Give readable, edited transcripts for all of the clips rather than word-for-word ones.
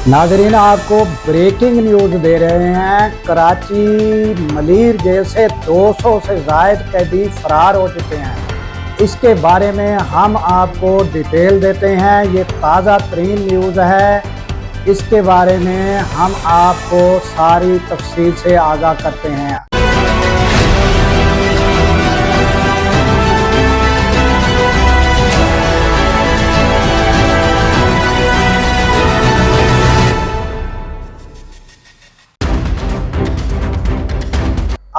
नाजरीन, आपको breaking news दे रहे हैं। कराची मलीर जेल से 200 से ज़ायद कैदी फरार हो चुके हैं। इसके बारे में हम आपको डिटेल देते हैं। ये ताज़ा तरीन न्यूज़ है। इसके बारे में हम आपको सारी तफसील से आगाह करते हैं।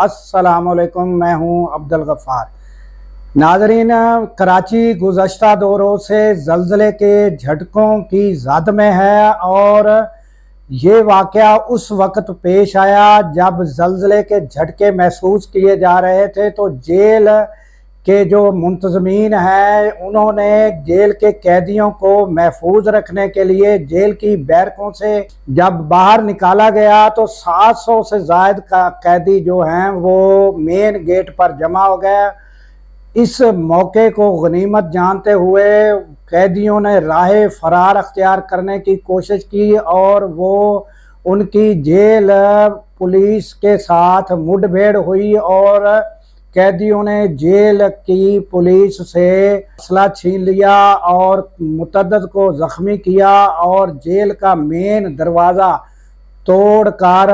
अस्सलामुअलैकुम, मैं हूं अब्दुल गफ़ार। नाजरीन, कराची गुज़श्ता 2 रोज़ से ज़लज़ले के झटकों की ज़द में है और ये वाक़या उस वक़्त पेश आया जब ज़लज़ले के झटके महसूस किए जा रहे थे। तो जेल के जो मुंतज़मीन हैं उन्होंने जेल के कैदियों को महफूज रखने के लिए जेल की बैरकों से जब बाहर निकाला गया तो 700 से ज़ायद का कैदी जो हैं वो मेन गेट पर जमा हो गए। इस मौके को गनीमत जानते हुए कैदियों ने राह फरार अख्तियार करने की कोशिश की और वो उनकी जेल पुलिस के साथ मुठभेड़ हुई और कैदियों ने जेल की पुलिस से असला छीन लिया और मुतअद्दिद को ज़ख्मी किया और जेल का मेन दरवाज़ा तोड़कर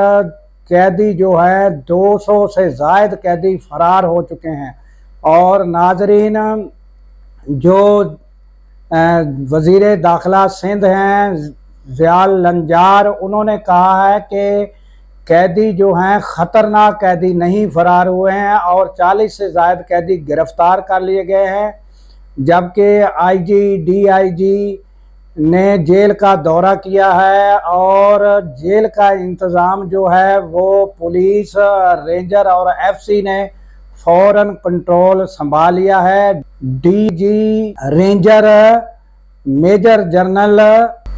कैदी जो है 200 से ज़ायद कैदी फरार हो चुके हैं। और नाजरीन, जो वज़ीर दाखिला सिंध हैं ज़ियाल लंजार, उन्होंने कहा है कि कैदी जो हैं ख़तरनाक कैदी नहीं फरार हुए हैं और 40 से ज़ायद कैदी गिरफ़्तार कर लिए गए हैं। जबकि आईजी डीआईजी ने जेल का दौरा किया है और जेल का इंतज़ाम जो है वो पुलिस, रेंजर और एफसी ने फ़ौरन कंट्रोल संभाल लिया है। DG ranger major general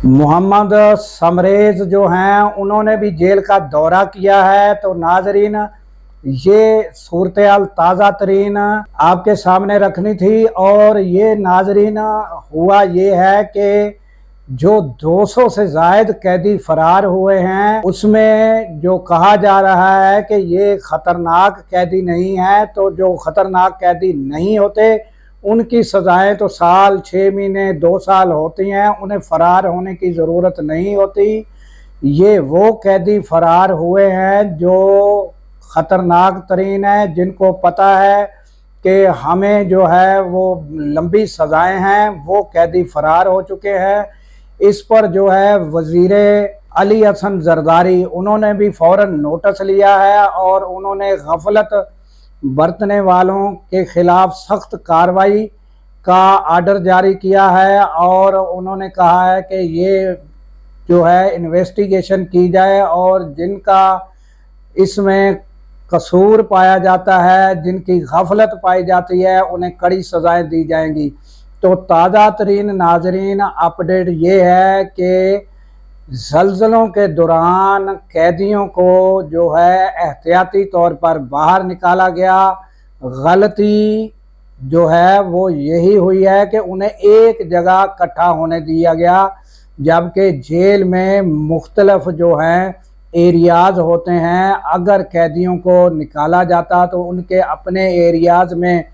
Mohammad Samrez जो हैं उन्होंने भी जेल का दौरा किया है। तो नाजरीन, ये सूरत हाल ताज़ा तरीन आपके सामने रखनी थी। और ये नाजरीन हुआ ये है कि जो 200 से ज़ायद कैदी फरार हुए हैं उसमें जो कहा जा रहा है कि ये ख़तरनाक कैदी नहीं है। तो जो ख़तरनाक कैदी नहीं होते उनकी सज़ाएं तो साल, 6 महीने, 2 साल होती हैं, उन्हें फ़रार होने की ज़रूरत नहीं होती। ये वो कैदी फ़रार हुए हैं जो ख़तरनाक तरीन है, जिनको पता है कि हमें जो है वो लंबी सज़ाएं हैं, वो कैदी फ़रार हो चुके हैं। इस पर जो है वज़ीर अली हसन जरदारी उन्होंने भी फ़ौरन नोटिस लिया है और उन्होंने गफलत बरतने वालों के खिलाफ सख्त कार्रवाई का आर्डर जारी किया है और उन्होंने कहा है कि ये जो है इन्वेस्टिगेशन की जाए और जिनका इसमें कसूर पाया जाता है, जिनकी गफलत पाई जाती है, उन्हें कड़ी सज़ाएं दी जाएंगी। तो ताज़ा तरीन नाजरीन अपडेट ये है कि ज़लज़लों के दौरान कैदियों को जो है एहतियाती तौर पर बाहर निकाला गया। गलती जो है वो यही हुई है कि उन्हें एक जगह इकट्ठा होने दिया गया, जबकि जेल में मुख्तलिफ जो हैं एरियाज़ होते हैं। अगर कैदियों को निकाला जाता तो उनके अपने एरियाज़ में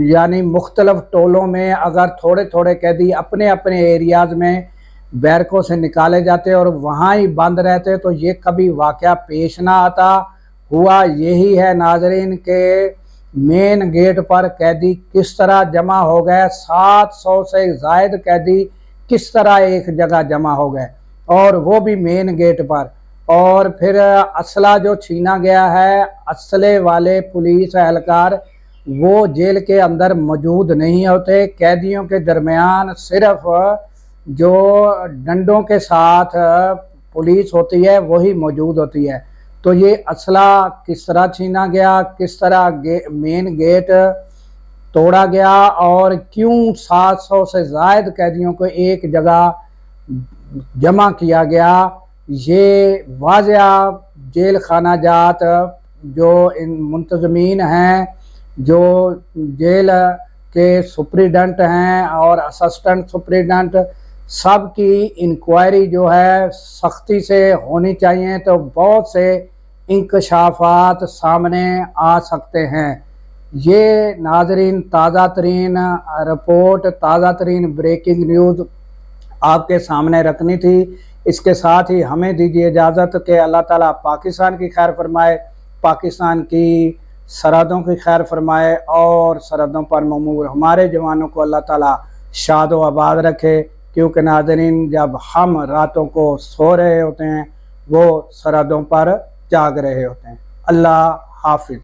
यानी मुख्तलिफ टोलों में अगर थोड़े थोड़े कैदी अपने अपने एरियाज़ में बैरकों से निकाले जाते और वहाँ ही बंद रहते तो ये कभी वाक़या पेश ना आता। हुआ यही है नाजरीन के मेन गेट पर कैदी किस तरह जमा हो गए, 700 से ज़ायद कैदी किस तरह एक जगह जमा हो गए और वो भी मेन गेट पर। और फिर असला जो छीना गया है, असले वाले पुलिस एहलकार वो जेल के अंदर मौजूद नहीं होते। कैदियों के दरमियान सिर्फ जो डंडों के साथ पुलिस होती है वही मौजूद होती है। तो ये असला किस तरह छीना गया, किस तरह मेन गेट तोड़ा गया और क्यों 700 से ज़ायद कैदियों को एक जगह जमा किया गया, ये वाज़ेह जेल खाना जात जो इन मुंतज़मीन हैं, जो जेल के सुप्रीडेंट हैं और असिस्टेंट सुप्रीडेंट सब की इंक्वायरी जो है सख्ती से होनी चाहिए, तो बहुत से इंकशाफात सामने आ सकते हैं। ये नाजरीन ताज़ा तरीन रिपोर्ट, ताज़ा तरीन ब्रेकिंग न्यूज़ आपके सामने रखनी थी। इसके साथ ही हमें दीजिए इजाज़त कि अल्लाह ताला पाकिस्तान की खैर फरमाए, पाकिस्तान की सरहदों की खैर फरमाए और सरहदों पर ममूर हमारे जवानों को अल्लाह ताला शाद व आबाद रखे। क्योंकि नाज़रीन, जब हम रातों को सो रहे होते हैं, वो सरहदों पर जाग रहे होते हैं। अल्लाह हाफिज़।